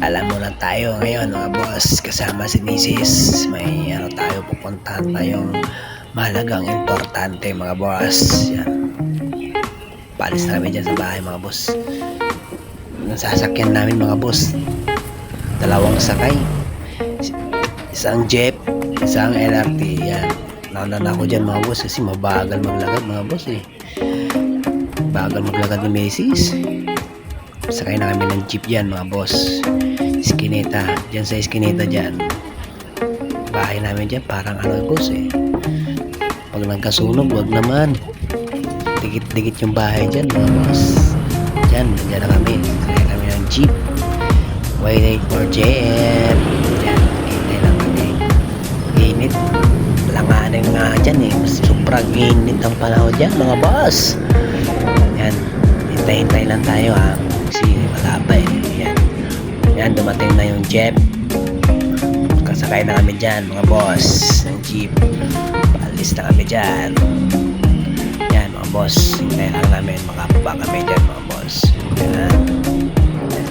Alam mo na tayo ngayon mga boss, kasama si Mrs. May tayo, pupuntahan tayong mahalagang importante mga boss. Yan. Paalis na kami dyan sa bahay mga boss. Nasasakyan namin mga boss, dalawang sakay, isang jeep, isang LRT. Yan. Nauna na ako dyan mga boss kasi mabagal maglakad mga boss eh. Bagal maglakad ni Mrs. Sakay na kami ng jeep dyan mga boss. Iskinita, dyan sa iskinita dyan. Bahay namin dyan parang boss eh. Pag nagkasunog, wag naman. Dikit-dikit yung bahay dyan mga boss. Dyan na kami. Sakay kami ng jeep. Waiting for JM. Dyan, hintay lang kami. Init. Langanin nga dyan eh. Sobrang init ang panahon dyan mga boss. Yan, hintay-hintay lang tayo ha. Kasi wala pa eh. Yan, dumating na yung jeep. Kasakay na kami dyan mga boss ng jeep. Paalis na kami dyan. Yan mga boss, hintay lang namin makapaba kami dyan mga boss. Yan,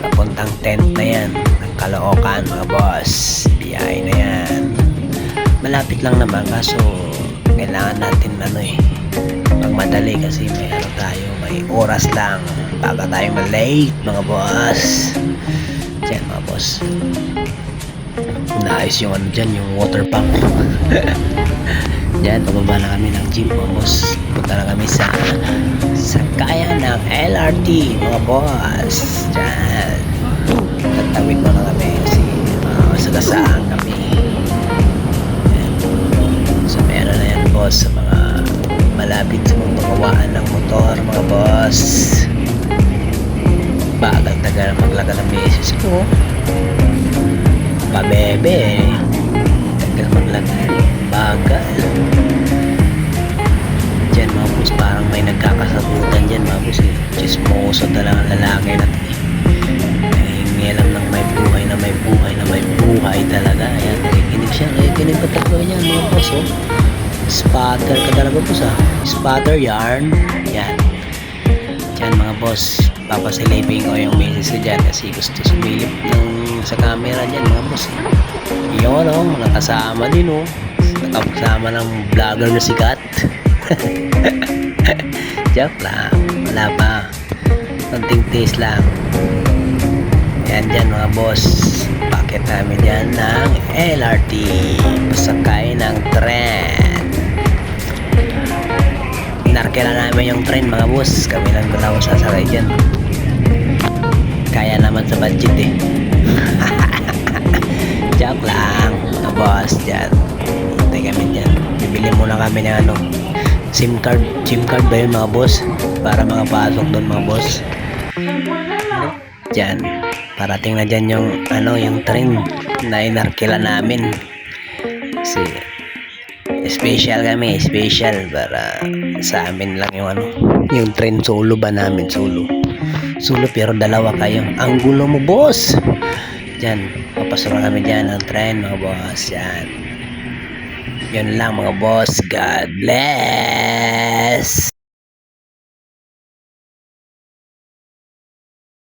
napuntang tent na yan ng Caloocan mga boss. Biyahe na yan. Malapit lang naman kaso kailangan natin magmadali kasi may oras lang bago tayo malate mga boss. Yan mga boss, naayos yung dyan, yung water pump. Dyan, pababa na kami ng jeep mga boss. Punta na kami sa sakayan ng LRT mga boss. Dyan, tatawid mo na kami kasi masagasaan kami. Yan. So meron na yan boss sa mga malapit sa mga pagawaan ng motor mga boss. Bagal tagal maglakad ng beses ko. Pabebe tagal maglakad. Bagal. Diyan mga boss, parang may nagkakasabutan dyan mga boss eh. Chismoso talaga ang lalaki natin eh. May alam ng may buhay na may buhay na may buhay talaga. Ayan, nakikinig siya. Nakikinig pa talaga niya mga boss oh. Spatter ka talaga boss ah. Spatter yarn. Yan. Diyan mga boss, papasilipin ko yung misis ko dyan kasi gusto sumilip sa camera dyan mga boss. Yun o, nakasama din o. Nakasama ng vlogger na sikat. Joke lang, wala pa. Konting taste lang. Yan dyan mga boss, bakit namin dyan ng LRT, pasakay ng tren. Inarkila namin yung train mga boss. Kami lang dalawa sasakay dyan. Kaya naman sa budget eh. Joke lang mga boss dyan. Hintay kami dyan. Bibili muna kami ng SIM card. SIM card ba yun mga boss? Para makapasok doon mga boss. Dyan. Parating na dyan yung train na inarkila namin. Kasi special kami, special para sa amin lang yung train solo ba namin, solo pero dalawa kayo. Ang gulo mo boss. Diyan, papasok na kami dyan ng train mga boss. Yan, yun lang mga boss. God bless.